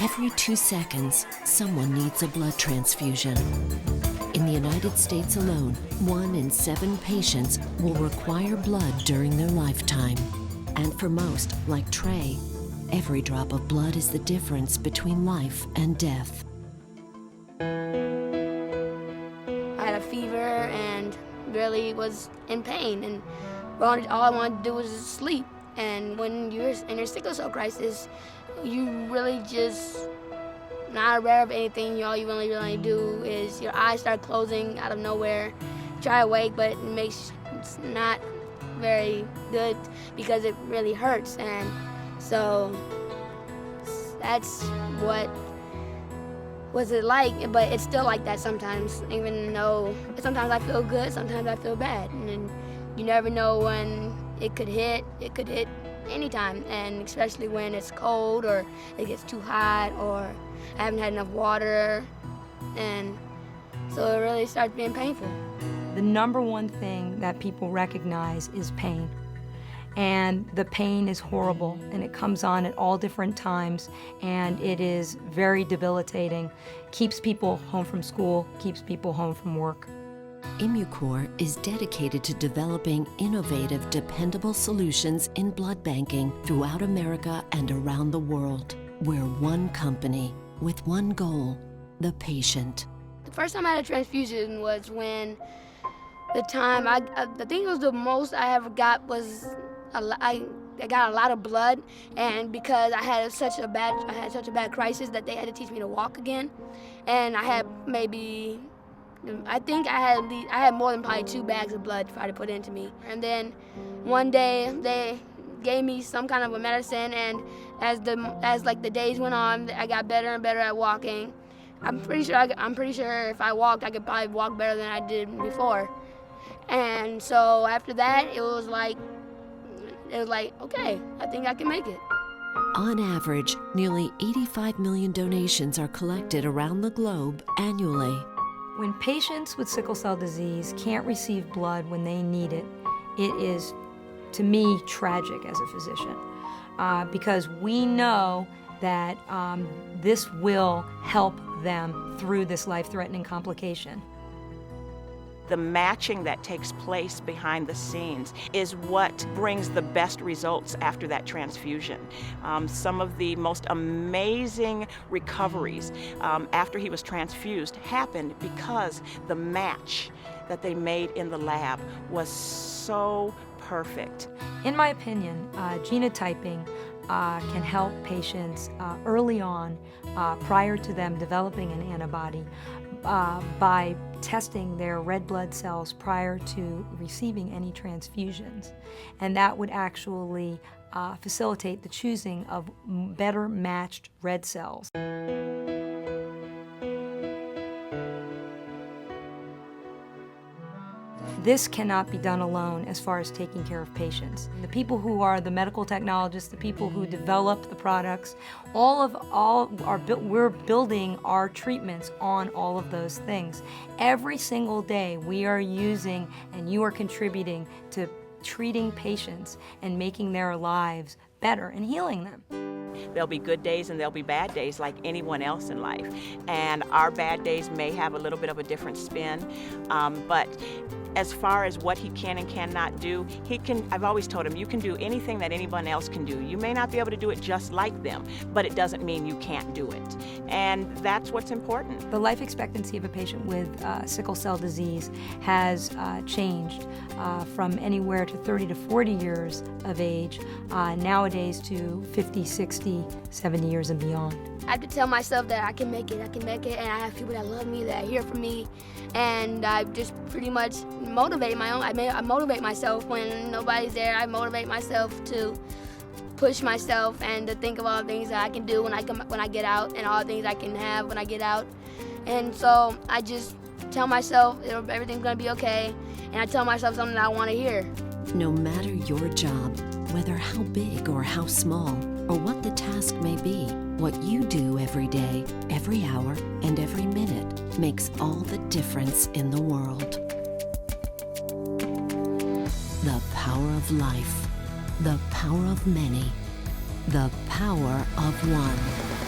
Every 2 seconds, someone needs a blood transfusion. In the United States alone, 1 in 7 patients will require blood during their lifetime. And for most, like Trey, every drop of blood is the difference between life and death. I had a fever and really was in pain, and all I wanted to do was just sleep. And when you're in your sickle cell crisis, you really just not aware of anything. All you really do is your eyes start closing out of nowhere. Try to wake, but it's not very good because it really hurts. And so that's what was it like, but it's still like that sometimes, even though sometimes I feel good, sometimes I feel bad. And then you never know when it could hit anytime, and especially when it's cold or it gets too hot or I haven't had enough water, and so it really starts being painful. The number one thing that people recognize is pain. And the pain is horrible, and it comes on at all different times, and it is very debilitating. Keeps people home from school, keeps people home from work. Immucor is dedicated to developing innovative, dependable solutions in blood banking throughout America and around the world. We're one company with one goal, the patient. The first time I had a transfusion was when the time I think it was the most I ever got was I got a lot of blood, and because I had such a bad crisis that they had to teach me to walk again, and I had I think I had more than probably 2 bags of blood tried to put into me. And then one day they gave me some kind of a medicine, and as the days went on, I got better and better at walking. I'm pretty sure if I walked, I could probably walk better than I did before. And so after that, it was like, okay, I think I can make it. On average, nearly 85 million donations are collected around the globe annually. When patients with sickle cell disease can't receive blood when they need it, it is, to me, tragic as a physician, because we know that this will help them through this life-threatening complication. The matching that takes place behind the scenes is what brings the best results after that transfusion. Some of the most amazing recoveries after he was transfused happened because the match that they made in the lab was so perfect. In my opinion, genotyping can help patients early on, prior to them developing an antibody, by testing their red blood cells prior to receiving any transfusions. And that would actually facilitate the choosing of better matched red cells. This cannot be done alone as far as taking care of patients. The people who are the medical technologists, the people who develop the products, we're building our treatments on all of those things. Every single day we are using, and you are contributing to treating patients and making their lives better and healing them. There'll be good days and there'll be bad days like anyone else in life. And our bad days may have a little bit of a different spin, but as far as what he can and cannot do, I've always told him, you can do anything that anyone else can do. You may not be able to do it just like them, but it doesn't mean you can't do it. And that's what's important. The life expectancy of a patient with sickle cell disease has changed from anywhere to 30 to 40 years of age, nowadays to 50, 60, 70 years and beyond. I have to tell myself that I can make it, and I have people that love me, that hear from me, and I just pretty much motivate I motivate myself when nobody's there. I motivate myself to push myself and to think of all the things that I can do when I get out, and all the things I can have when I get out. And so I just tell myself everything's gonna be okay, and I tell myself something that I want to hear. No matter your job, whether how big or how small, or what the task may be, what you do every day, every hour, and every minute makes all the difference in the world. The power of life, the power of many, the power of one.